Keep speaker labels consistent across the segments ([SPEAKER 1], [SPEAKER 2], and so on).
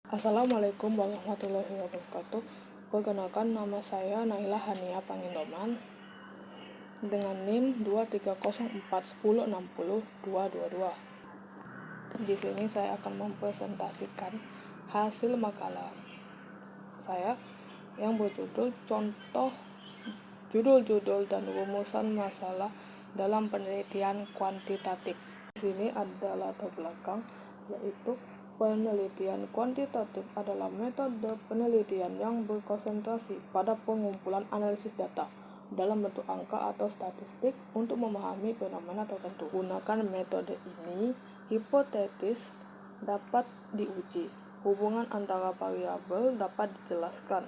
[SPEAKER 1] Assalamualaikum warahmatullahi wabarakatuh. Perkenalkan, nama saya Naila Hania Pangindoman dengan NIM 23041060222. Di sini saya akan mempresentasikan hasil makalah saya yang berjudul Contoh Judul-judul dan rumusan masalah dalam penelitian kuantitatif. Di sini ada latar belakang, yaitu penelitian kuantitatif adalah metode penelitian yang berkonsentrasi pada pengumpulan analisis data dalam bentuk angka atau statistik untuk memahami fenomena tertentu. Gunakan metode ini, hipotesis dapat diuji, hubungan antara variabel dapat dijelaskan,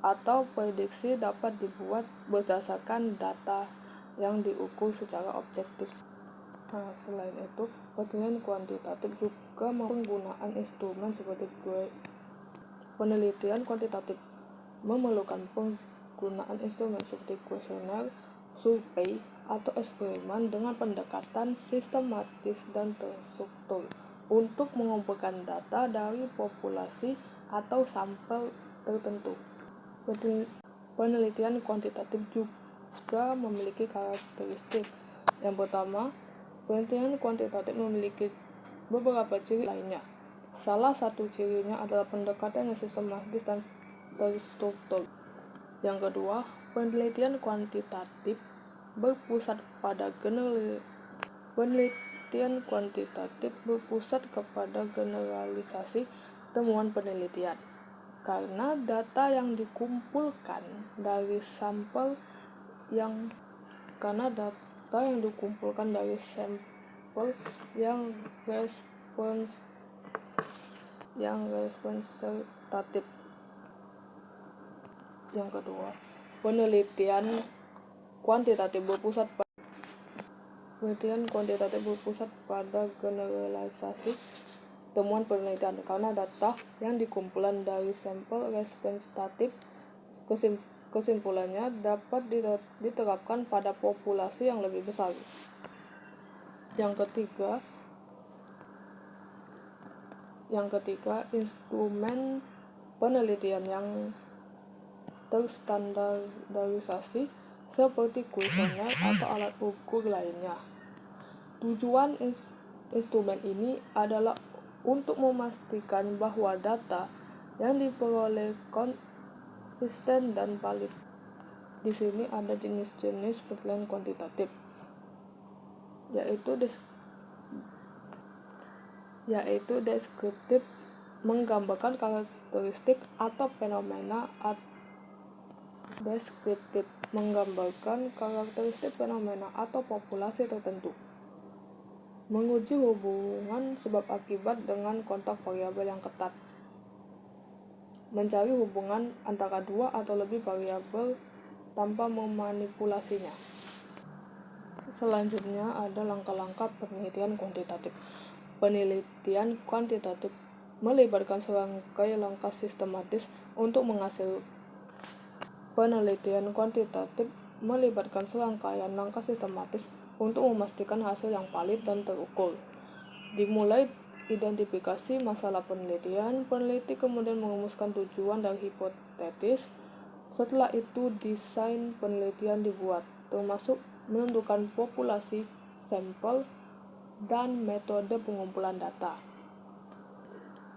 [SPEAKER 1] atau prediksi dapat dibuat berdasarkan data yang diukur secara objektif. Selain itu, penelitian kuantitatif juga penggunaan instrumen seperti penelitian kuantitatif memerlukan penggunaan instrumen seperti kuesioner, survei, atau eksperimen dengan pendekatan sistematis dan terstruktur untuk mengumpulkan data dari populasi atau sampel tertentu. Penelitian kuantitatif juga memiliki karakteristik. Yang pertama, penelitian kuantitatif memiliki beberapa ciri lainnya. Salah satu cirinya adalah pendekatan yang sistematis dan terstruktur. Yang kedua, penelitian kuantitatif berpusat kepada generalisasi temuan penelitian. Karena data yang dikumpulkan dari sampel yang representatif. Yang kedua, penelitian kuantitatif berpusat pada generalisasi temuan penelitian karena data yang dikumpulkan dari sampel representatif. Kesimpulannya dapat diterapkan pada populasi yang lebih besar. Yang ketiga, instrumen penelitian yang terstandarisasi seperti kuesioner atau alat ukur lainnya. Tujuan instrumen ini adalah untuk memastikan bahwa data yang diperoleh konsisten dan valid. Di sini ada jenis-jenis penelitian kuantitatif, yaitu deskriptif, menggambarkan karakteristik atau fenomena, atau populasi tertentu. Menguji hubungan sebab akibat dengan kontak variabel yang ketat. Mencari hubungan antara dua atau lebih variabel tanpa memanipulasinya. Selanjutnya ada langkah-langkah penelitian kuantitatif. Penelitian kuantitatif melibatkan serangkaian langkah sistematis untuk menghasilkan memastikan hasil yang valid dan terukur. Dimulai identifikasi masalah penelitian, peneliti kemudian merumuskan tujuan dan hipotesis. Setelah itu, desain penelitian dibuat, termasuk menentukan populasi, sampel, dan metode pengumpulan data.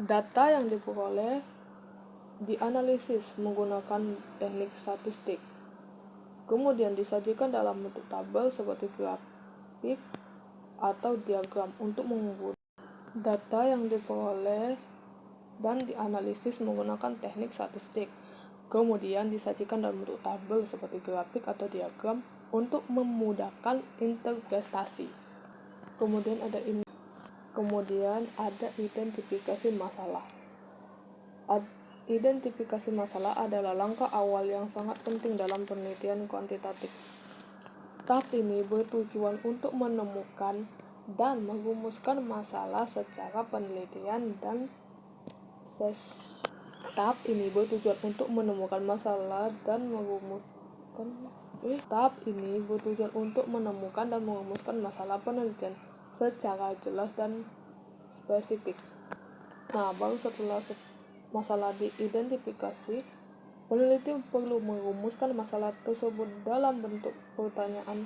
[SPEAKER 1] Data yang diperoleh dianalisis menggunakan teknik statistik, kemudian disajikan dalam bentuk tabel seperti grafik atau diagram untuk mengukur. Data yang diperoleh dan dianalisis menggunakan teknik statistik, kemudian disajikan dalam bentuk tabel seperti grafik atau diagram untuk memudahkan interpretasi. Kemudian ada identifikasi masalah. Identifikasi masalah adalah langkah awal yang sangat penting dalam penelitian kuantitatif. Tahap ini bertujuan untuk menemukan dan merumuskan masalah secara penelitian dan masalah penelitian secara jelas dan spesifik. Baru setelah masalah diidentifikasi, peneliti perlu merumuskan masalah tersebut dalam bentuk pertanyaan.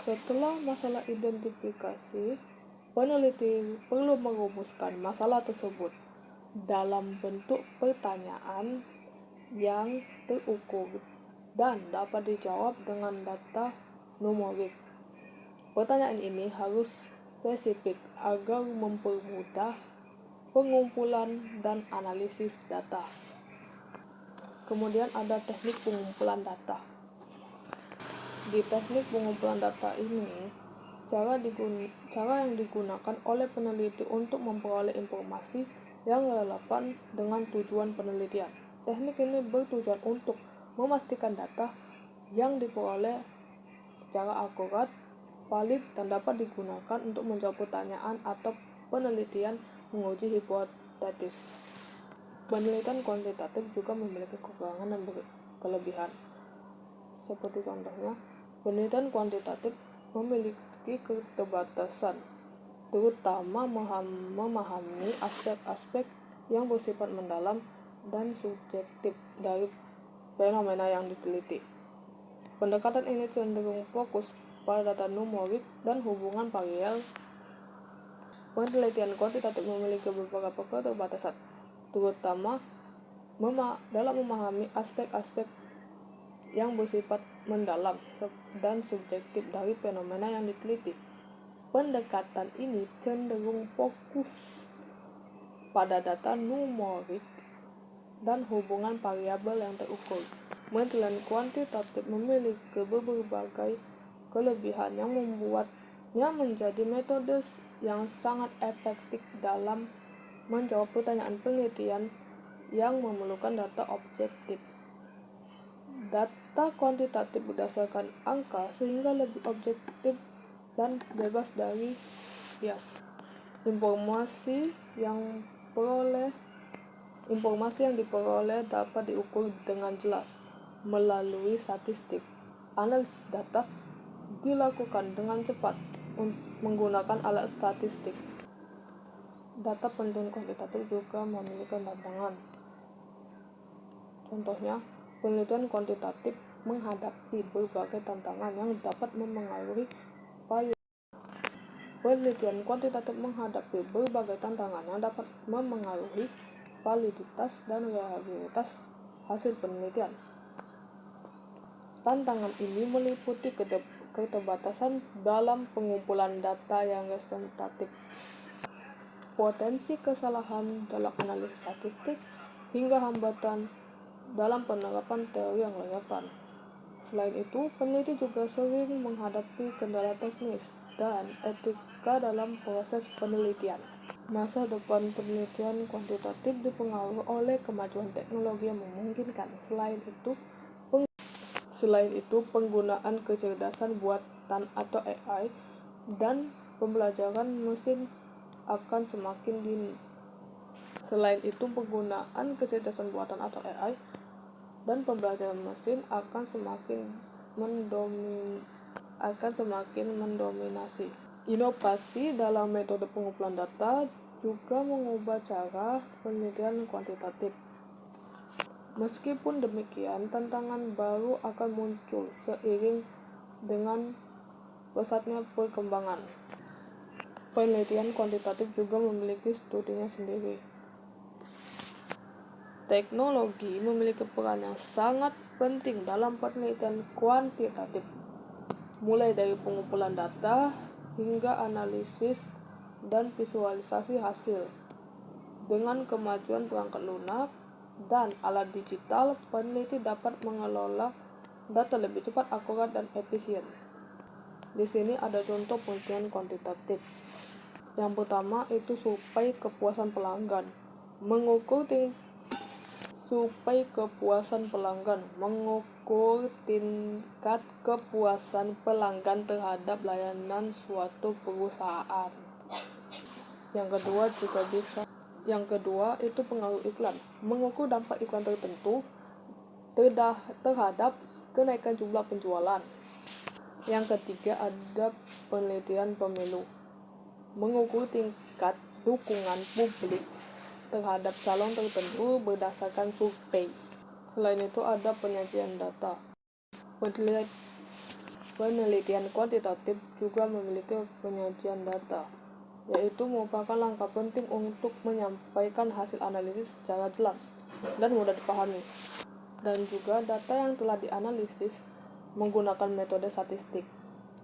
[SPEAKER 1] Setelah masalah identifikasi, peneliti perlu merumuskan masalah tersebut dalam bentuk pertanyaan yang terukur dan dapat dijawab dengan data numerik. Pertanyaan ini harus spesifik agar mempermudah pengumpulan dan analisis data. Kemudian ada teknik pengumpulan data. Di teknik pengumpulan data ini, cara yang digunakan oleh peneliti untuk memperoleh informasi yang relevan dengan tujuan penelitian. Teknik ini bertujuan untuk memastikan data yang diperoleh secara akurat, valid, dan dapat digunakan untuk menjawab pertanyaan atau penelitian menguji hipotesis. Penelitian kuantitatif juga memiliki kekurangan dan kelebihan. Seperti contohnya, penelitian kuantitatif memiliki keterbatasan, terutama memahami aspek-aspek yang bersifat mendalam dan subjektif dari fenomena yang diteliti. Pendekatan ini cenderung fokus pada data numerik dan hubungan parsial. Penelitian kuantitatif memiliki beberapa keterbatasan, terutama dalam memahami aspek-aspek yang bersifat mendalam dan subjektif dari fenomena yang diteliti. Pendekatan ini cenderung fokus pada data numerik dan hubungan variabel yang terukur. Penelitian kuantitatif memiliki berbagai kelebihan yang membuatnya menjadi metode yang sangat efektif dalam menjawab pertanyaan penelitian yang memerlukan data objektif. Data kuantitatif berdasarkan angka sehingga lebih objektif dan bebas dari bias. Informasi yang diperoleh dapat diukur dengan jelas melalui statistik. Analisis data dilakukan dengan cepat menggunakan alat statistik. Data penelitian kuantitatif juga memiliki tantangan. Contohnya, penelitian kuantitatif menghadapi berbagai tantangan yang dapat mempengaruhi validitas. Penelitian kuantitatif menghadapi berbagai tantangan yang dapat mempengaruhi validitas dan reliabilitas hasil penelitian. Tantangan ini meliputi keterbatasan dalam pengumpulan data yang representatif, potensi kesalahan dalam analisis statistik, hingga hambatan dalam penerapan teori yang relevan. Selain itu, peneliti juga sering menghadapi kendala teknis dan etika dalam proses penelitian. Masa depan penelitian kuantitatif dipengaruhi oleh kemajuan teknologi yang memungkinkan. Selain itu, penggunaan kecerdasan buatan atau AI dan pembelajaran mesin akan semakin dini. Selain itu, penggunaan kecerdasan buatan atau AI dan pembelajaran mesin akan semakin mendominasi. Inovasi dalam metode pengumpulan data juga mengubah cara penelitian kuantitatif. Meskipun demikian, tantangan baru akan muncul seiring dengan pesatnya perkembangan. Penelitian kuantitatif juga memiliki studinya sendiri. Teknologi memiliki peran yang sangat penting dalam penelitian kuantitatif, mulai dari pengumpulan data hingga analisis dan visualisasi hasil. Dengan kemajuan perangkat lunak dan alat digital, peneliti dapat mengelola data lebih cepat, akurat, dan efisien. Di sini ada contoh penelitian kuantitatif. Yang pertama itu survei kepuasan pelanggan. Mengukur tingkat kepuasan pelanggan terhadap layanan suatu perusahaan. Yang kedua itu pengaruh iklan. Mengukur dampak iklan tertentu terhadap kenaikan jumlah penjualan. Yang ketiga ada penelitian pemilu. Mengukur tingkat dukungan publik terhadap calon tertentu berdasarkan survei. Selain itu ada penyajian data. Penelitian kuantitatif juga memiliki penyajian data, yaitu merupakan langkah penting untuk menyampaikan hasil analisis secara jelas dan mudah dipahami. Dan juga data yang telah dianalisis menggunakan metode statistik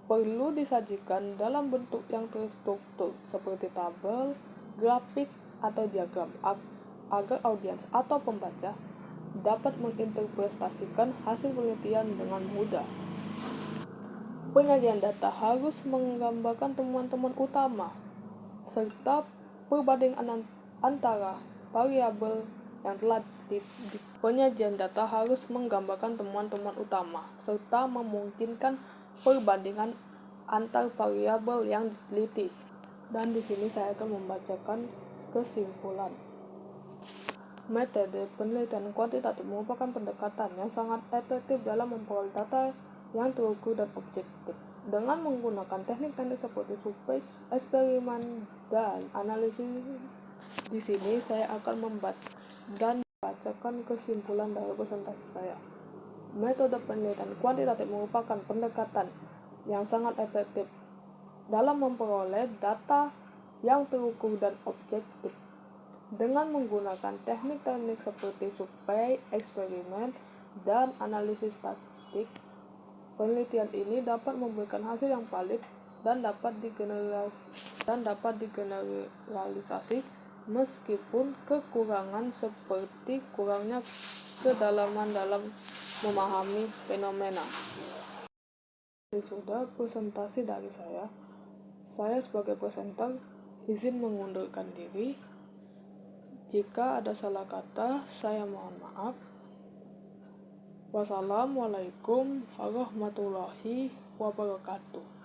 [SPEAKER 1] perlu disajikan dalam bentuk yang terstruktur seperti tabel, grafik, atau diagram agar audiens atau pembaca dapat menginterpretasikan hasil penelitian dengan mudah. Penyajian data harus menggambarkan temuan-temuan utama serta perbandingan antara variabel yang telah Penyajian data harus menggambarkan temuan-temuan utama serta memungkinkan perbandingan antar variabel yang diteliti. Dan di sini saya akan membacakan kesimpulan. Metode penelitian kuantitatif merupakan pendekatan yang sangat efektif dalam memperoleh data yang terukur dan objektif. Dengan menggunakan teknik-teknik seperti survei, eksperimen, dan analisis, di sini saya akan membacakan kesimpulan dari presentasi saya. Metode penelitian kuantitatif merupakan pendekatan yang sangat efektif dalam memperoleh data yang terukur dan objektif. Dengan menggunakan teknik-teknik seperti survei, eksperimen, dan analisis statistik, penelitian ini dapat memberikan hasil yang valid dan dapat digeneralisasi meskipun kekurangan seperti kurangnya kedalaman dalam memahami fenomena. Ini sudah presentasi dari saya. Saya sebagai presenter izin mengundurkan diri. Jika ada salah kata, saya mohon maaf. Wassalamualaikum warahmatullahi wabarakatuh.